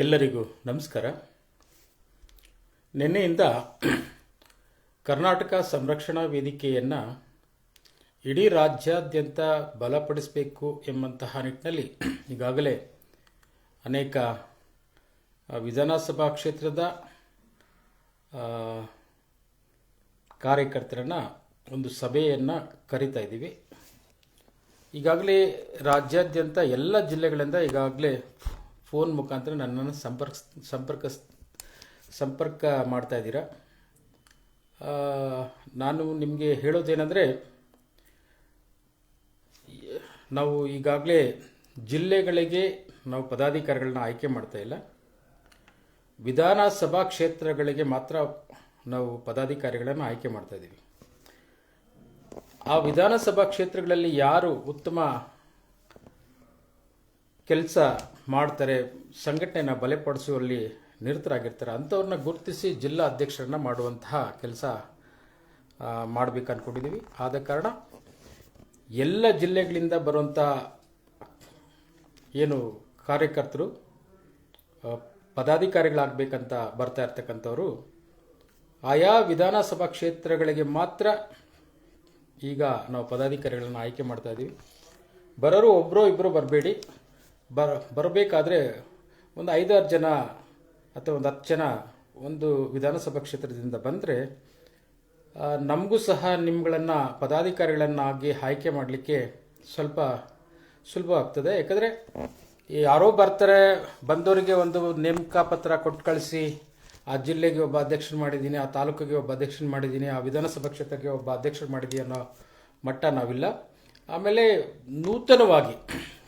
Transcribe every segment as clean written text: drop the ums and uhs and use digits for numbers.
ಎಲ್ಲರಿಗೂ ನಮಸ್ಕಾರ. ನಿನ್ನೆಯಿಂದ ಕರ್ನಾಟಕ ಸಂರಕ್ಷಣಾ ವೇದಿಕೆಯನ್ನು ಇಡೀ ರಾಜ್ಯಾದ್ಯಂತ ಬಲಪಡಿಸಬೇಕು ಎಂಬಂತಹ ನಿಟ್ಟಿನಲ್ಲಿ ಈಗಾಗಲೇ ಅನೇಕ ವಿಧಾನಸಭಾ ಕ್ಷೇತ್ರದ ಕಾರ್ಯಕರ್ತರನ್ನು ಒಂದು ಸಭೆಯನ್ನು ಕರೀತಾ ಇದ್ದೀವಿ. ಈಗಾಗಲೇ ರಾಜ್ಯಾದ್ಯಂತ ಎಲ್ಲ ಜಿಲ್ಲೆಗಳಿಂದ ಈಗಾಗಲೇ ಫೋನ್ ಮುಖಾಂತರ ನನ್ನನ್ನು ಸಂಪರ್ಕ ಮಾಡ್ತಾ ಇದ್ದೀರಾ. ನಾನು ನಿಮಗೆ ಹೇಳೋದೇನೆಂದರೆ, ನಾವು ಈಗಾಗಲೇ ಜಿಲ್ಲೆಗಳಿಗೆ ನಾವು ಪದಾಧಿಕಾರಿಗಳನ್ನ ಆಯ್ಕೆ ಮಾಡ್ತಾ ಇಲ್ಲ. ವಿಧಾನಸಭಾ ಕ್ಷೇತ್ರಗಳಿಗೆ ಮಾತ್ರ ನಾವು ಪದಾಧಿಕಾರಿಗಳನ್ನು ಆಯ್ಕೆ ಮಾಡ್ತಾ ಇದ್ದೀವಿ. ಆ ವಿಧಾನಸಭಾ ಕ್ಷೇತ್ರಗಳಲ್ಲಿ ಯಾರು ಉತ್ತಮ ಕೆಲಸ ಮಾಡ್ತಾರೆ, ಸಂಘಟನೆಯನ್ನು ಬಲಪಡಿಸುವಲ್ಲಿ ನಿರತರಾಗಿರ್ತಾರೆ ಅಂಥವ್ರನ್ನ ಗುರುತಿಸಿ ಜಿಲ್ಲಾ ಅಧ್ಯಕ್ಷರನ್ನ ಮಾಡುವಂತಹ ಕೆಲಸ ಮಾಡಬೇಕು ಅಂದ್ಕೊಂಡಿದ್ದೀವಿ. ಆದ ಕಾರಣ ಎಲ್ಲ ಜಿಲ್ಲೆಗಳಿಂದ ಬರುವಂಥ ಏನು ಕಾರ್ಯಕರ್ತರು ಪದಾಧಿಕಾರಿಗಳಾಗಬೇಕಂತ ಬರ್ತಾ ಇರ್ತಕ್ಕಂಥವ್ರು ಆಯಾ ವಿಧಾನಸಭಾ ಕ್ಷೇತ್ರಗಳಿಗೆ ಮಾತ್ರ ಈಗ ನಾವು ಪದಾಧಿಕಾರಿಗಳನ್ನು ಆಯ್ಕೆ ಮಾಡ್ತಾ ಇದ್ದೀವಿ. ಬರೋರು ಒಬ್ಬರು ಇಬ್ಬರು ಬರಬೇಡಿ. ಬರಬೇಕಾದ್ರೆ ಒಂದು 5-6 ಜನ ಅಥವಾ ಒಂದು 10 ಜನ ಒಂದು ವಿಧಾನಸಭಾ ಕ್ಷೇತ್ರದಿಂದ ಬಂದರೆ ನಮಗೂ ಸಹ ನಿಮ್ಗಳನ್ನು ಪದಾಧಿಕಾರಿಗಳನ್ನಾಗಿ ಆಯ್ಕೆ ಮಾಡಲಿಕ್ಕೆ ಸ್ವಲ್ಪ ಸುಲಭ ಆಗ್ತದೆ. ಯಾಕಂದರೆ ಯಾರೋ ಬರ್ತಾರೆ, ಬಂದವರಿಗೆ ಒಂದು ನೇಮಕ ಪತ್ರ ಕೊಟ್ಟು ಕಳಿಸಿ ಆ ಜಿಲ್ಲೆಗೆ ಒಬ್ಬ ಅಧ್ಯಕ್ಷರು ಮಾಡಿದ್ದೀನಿ, ಆ ತಾಲೂಕಿಗೆ ಒಬ್ಬ ಅಧ್ಯಕ್ಷರು ಮಾಡಿದ್ದೀನಿ, ಆ ವಿಧಾನಸಭಾ ಕ್ಷೇತ್ರಕ್ಕೆ ಒಬ್ಬ ಅಧ್ಯಕ್ಷರು ಮಾಡಿದ್ದೀನಿ ಅನ್ನೋ ಮಟ್ಟ ನಾವಿಲ್ಲ. ಆಮೇಲೆ ನೂತನವಾಗಿ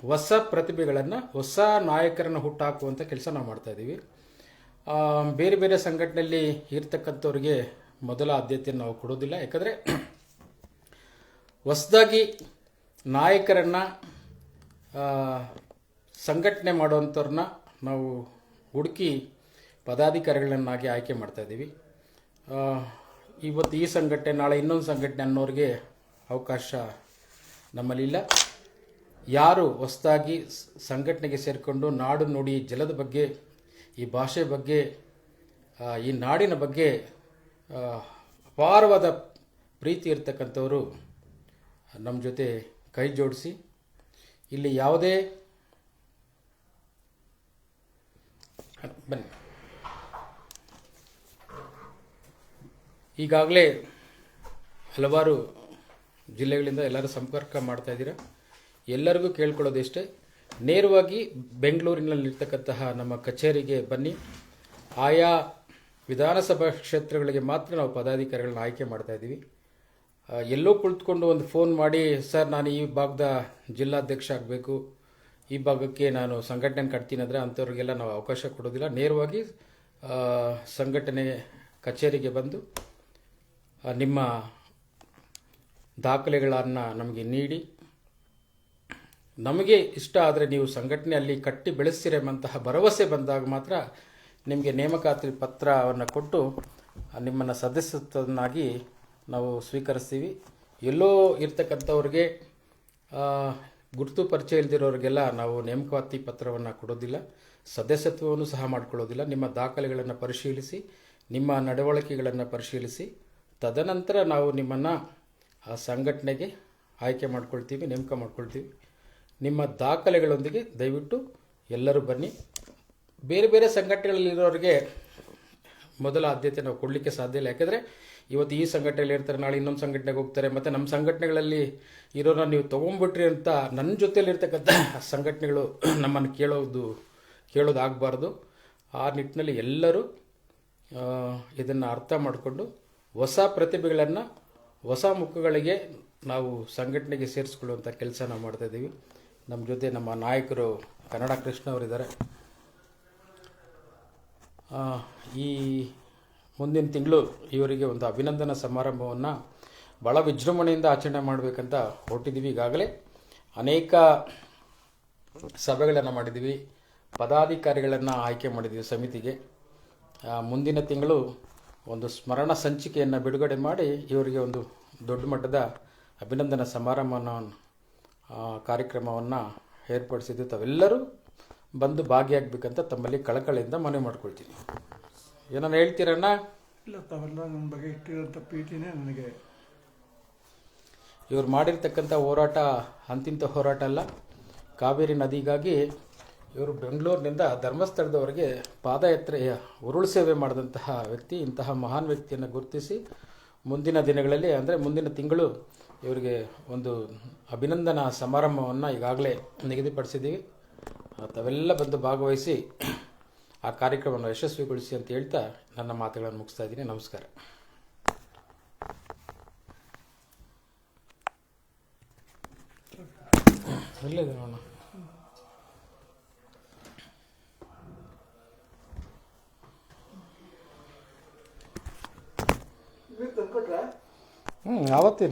ಹೊಸ ಪ್ರತಿಭೆಗಳನ್ನು, ಹೊಸ ನಾಯಕರನ್ನು ಹುಟ್ಟಾಕುವಂಥ ಕೆಲಸ ನಾವು ಮಾಡ್ತಾ ಇದ್ದೀವಿ. ಬೇರೆ ಬೇರೆ ಸಂಘಟನೆಯಲ್ಲಿ ಇರ್ತಕ್ಕಂಥವ್ರಿಗೆ ಮೊದಲ ಆದ್ಯತೆಯನ್ನು ನಾವು ಕೊಡೋದಿಲ್ಲ. ಯಾಕಂದರೆ ಹೊಸದಾಗಿ ನಾಯಕರನ್ನು ಸಂಘಟನೆ ಮಾಡುವಂಥವ್ರನ್ನ ನಾವು ಹುಡುಕಿ ಪದಾಧಿಕಾರಿಗಳನ್ನಾಗಿ ಆಯ್ಕೆ ಮಾಡ್ತಾ ಇದ್ದೀವಿ. ಇವತ್ತು ಈ ಸಂಘಟನೆ, ನಾಳೆ ಇನ್ನೊಂದು ಸಂಘಟನೆ ಅನ್ನೋರಿಗೆ ಅವಕಾಶ ನಮ್ಮಲ್ಲಿಲ್ಲ. ಯಾರು ಹೊಸದಾಗಿ ಸಂಘಟನೆಗೆ ಸೇರಿಕೊಂಡು ನಾಡು ನುಡಿ ಜಲದ ಬಗ್ಗೆ, ಈ ಭಾಷೆ ಬಗ್ಗೆ, ಈ ನಾಡಿನ ಬಗ್ಗೆ ಅಪಾರವಾದ ಪ್ರೀತಿ ಇರ್ತಕ್ಕಂಥವರು ನಮ್ಮ ಜೊತೆ ಕೈ ಜೋಡಿಸಿ ಇಲ್ಲಿ ಯಾವುದೇ ಬನ್ನಿ. ಈಗಾಗಲೇ ಹಲವಾರು ಜಿಲ್ಲೆಗಳಿಂದ ಎಲ್ಲರೂ ಸಂಪರ್ಕ ಮಾಡ್ತಾ ಇದ್ದೀರಾ. ಎಲ್ಲರಿಗೂ ಕೇಳ್ಕೊಳ್ಳೋದಿಷ್ಟೇ, ನೇರವಾಗಿ ಬೆಂಗಳೂರಿನಲ್ಲಿರ್ತಕ್ಕಂತಹ ನಮ್ಮ ಕಚೇರಿಗೆ ಬನ್ನಿ. ಆಯಾ ವಿಧಾನಸಭಾ ಕ್ಷೇತ್ರಗಳಿಗೆ ಮಾತ್ರ ನಾವು ಪದಾಧಿಕಾರಿಗಳನ್ನ ಆಯ್ಕೆ ಮಾಡ್ತಾ ಇದ್ದೀವಿ. ಎಲ್ಲೋ ಕುಳಿತುಕೊಂಡು ಒಂದು ಫೋನ್ ಮಾಡಿ, ಸರ್ ನಾನು ಈ ಭಾಗದ ಜಿಲ್ಲಾಧ್ಯಕ್ಷ ಆಗಬೇಕು, ಈ ಭಾಗಕ್ಕೆ ನಾನು ಸಂಘಟನೆ ಕಟ್ತೀನಿ ಅಂದರೆ ಅಂಥವ್ರಿಗೆಲ್ಲ ನಾವು ಅವಕಾಶ ಕೊಡೋದಿಲ್ಲ. ನೇರವಾಗಿ ಸಂಘಟನೆ ಕಚೇರಿಗೆ ಬಂದು ನಿಮ್ಮ ದಾಖಲೆಗಳನ್ನು ನಮಗೆ ನೀಡಿ, ನಮಗೆ ಇಷ್ಟ ಆದರೆ ನೀವು ಸಂಘಟನೆಯಲ್ಲಿ ಕಟ್ಟಿ ಬೆಳೆಸ್ತಿರೆಂಬಂತಹ ಭರವಸೆ ಬಂದಾಗ ಮಾತ್ರ ನಿಮಗೆ ನೇಮಕಾತಿ ಪತ್ರವನ್ನು ಕೊಟ್ಟು ನಿಮ್ಮನ್ನು ಸದಸ್ಯತ್ವನಾಗಿ ನಾವು ಸ್ವೀಕರಿಸ್ತೀವಿ. ಎಲ್ಲೋ ಇರ್ತಕ್ಕಂಥವ್ರಿಗೆ ಗುರುತು ಪರಿಚಯ ಇಲ್ದಿರೋರಿಗೆಲ್ಲ ನಾವು ನೇಮಕಾತಿ ಪತ್ರವನ್ನು ಕೊಡೋದಿಲ್ಲ, ಸದಸ್ಯತ್ವವನ್ನು ಸಹ ಮಾಡಿಕೊಳ್ಳೋದಿಲ್ಲ. ನಿಮ್ಮ ದಾಖಲೆಗಳನ್ನು ಪರಿಶೀಲಿಸಿ, ನಿಮ್ಮ ನಡವಳಿಕೆಗಳನ್ನು ಪರಿಶೀಲಿಸಿ, ತದನಂತರ ನಾವು ನಿಮ್ಮನ್ನು ಆ ಸಂಘಟನೆಗೆ ಆಯ್ಕೆ ಮಾಡ್ಕೊಳ್ತೀವಿ, ನೇಮಕ ಮಾಡ್ಕೊಳ್ತೀವಿ. ನಿಮ್ಮ ದಾಖಲೆಗಳೊಂದಿಗೆ ದಯವಿಟ್ಟು ಎಲ್ಲರೂ ಬನ್ನಿ. ಬೇರೆ ಬೇರೆ ಸಂಘಟನೆಗಳಲ್ಲಿರೋರಿಗೆ ಮೊದಲ ಆದ್ಯತೆ ನಾವು ಕೊಡಲಿಕ್ಕೆ ಸಾಧ್ಯ ಇಲ್ಲ. ಯಾಕೆಂದರೆ ಇವತ್ತು ಈ ಸಂಘಟನೆಯಲ್ಲಿ ಇರ್ತಾರೆ, ನಾಳೆ ಇನ್ನೊಂದು ಸಂಘಟನೆಗೆ ಹೋಗ್ತಾರೆ, ಮತ್ತು ನಮ್ಮ ಸಂಘಟನೆಗಳಲ್ಲಿ ಇರೋರನ್ನ ನೀವು ತೊಗೊಂಡ್ಬಿಟ್ರಿ ಅಂತ ನನ್ನ ಜೊತೆಯಲ್ಲಿರ್ತಕ್ಕಂಥ ಸಂಘಟನೆಗಳು ನಮ್ಮನ್ನು ಕೇಳೋದಾಗಬಾರ್ದು. ಆ ನಿಟ್ಟಿನಲ್ಲಿ ಎಲ್ಲರೂ ಇದನ್ನು ಅರ್ಥ ಮಾಡಿಕೊಂಡು ಹೊಸ ಪ್ರತಿಭೆಗಳನ್ನು, ಹೊಸ ಮುಖಗಳಿಗೆ ನಾವು ಸಂಘಟನೆಗೆ ಸೇರಿಸ್ಕೊಳ್ಳುವಂಥ ಕೆಲಸ ನಾವು ಮಾಡ್ತಾಯಿದ್ದೀವಿ. ನಮ್ಮ ಜೊತೆ ನಮ್ಮ ನಾಯಕರು ಕನ್ನಡ ಕೃಷ್ಣ ಅವರಿದ್ದಾರೆ. ಈ ಮುಂದಿನ ತಿಂಗಳು ಇವರಿಗೆ ಒಂದು ಅಭಿನಂದನಾ ಸಮಾರಂಭವನ್ನು ಭಾಳ ವಿಜೃಂಭಣೆಯಿಂದ ಆಚರಣೆ ಮಾಡಬೇಕಂತ ಹೊರಟಿದ್ದೀವಿ. ಈಗಾಗಲೇ ಅನೇಕ ಸಭೆಗಳನ್ನು ಮಾಡಿದ್ದೀವಿ, ಪದಾಧಿಕಾರಿಗಳನ್ನು ಆಯ್ಕೆ ಮಾಡಿದ್ದೀವಿ ಸಮಿತಿಗೆ. ಮುಂದಿನ ತಿಂಗಳು ಒಂದು ಸ್ಮರಣ ಸಂಚಿಕೆಯನ್ನು ಬಿಡುಗಡೆ ಮಾಡಿ ಇವರಿಗೆ ಒಂದು ದೊಡ್ಡ ಮಟ್ಟದ ಅಭಿನಂದನಾ ಸಮಾರಂಭ ಕಾರ್ಯಕ್ರಮವನ್ನು ಏರ್ಪಡಿಸಿದ್ದು ತಾವೆಲ್ಲರೂ ಬಂದು ಭಾಗಿಯಾಗಬೇಕಂತ ತಮ್ಮಲ್ಲಿ ಕಳಕಳಿಯಿಂದ ಮನವಿ ಮಾಡ್ಕೊಳ್ತೀನಿ. ಏನನ್ನ ಹೇಳ್ತೀರಣ್ಣ? ಇಲ್ಲ, ತಾವೆಲ್ಲ ನನ್ನ ಬಗ್ಗೆ ಇಟ್ಟಿರೋಂಥ ಪ್ರೀತಿನೇ ನನಗೆ. ಇವ್ರು ಮಾಡಿರ್ತಕ್ಕಂಥ ಹೋರಾಟ ಅಂತಿಂಥ ಹೋರಾಟ ಅಲ್ಲ. ಕಾವೇರಿ ನದಿಗಾಗಿ ಇವರು ಬೆಂಗಳೂರಿನಿಂದ ಧರ್ಮಸ್ಥಳದವರೆಗೆ ಪಾದಯಾತ್ರೆಯ ಉರುಳು ಸೇವೆ ಮಾಡಿದಂತಹ ವ್ಯಕ್ತಿ. ಇಂತಹ ಮಹಾನ್ ವ್ಯಕ್ತಿಯನ್ನು ಗುರುತಿಸಿ ಮುಂದಿನ ದಿನಗಳಲ್ಲಿ, ಅಂದರೆ ಮುಂದಿನ ತಿಂಗಳು ಇವರಿಗೆ ಒಂದು ಅಭಿನಂದನಾ ಸಮಾರಂಭವನ್ನು ಈಗಾಗಲೇ ನಿಗದಿಪಡಿಸಿದ್ದೀವಿ. ತಾವೆಲ್ಲ ಬಂದು ಭಾಗವಹಿಸಿ ಆ ಕಾರ್ಯಕ್ರಮವನ್ನು ಯಶಸ್ವಿಗೊಳಿಸಿ ಅಂತ ಹೇಳ್ತಾ ನನ್ನ ಮಾತುಗಳನ್ನು ಮುಗಿಸ್ತಾ ಇದ್ದೀನಿ. ನಮಸ್ಕಾರ. ಇಲ್ಲದೆ ನೋಡೋಣ. ಆವತ್ತೇ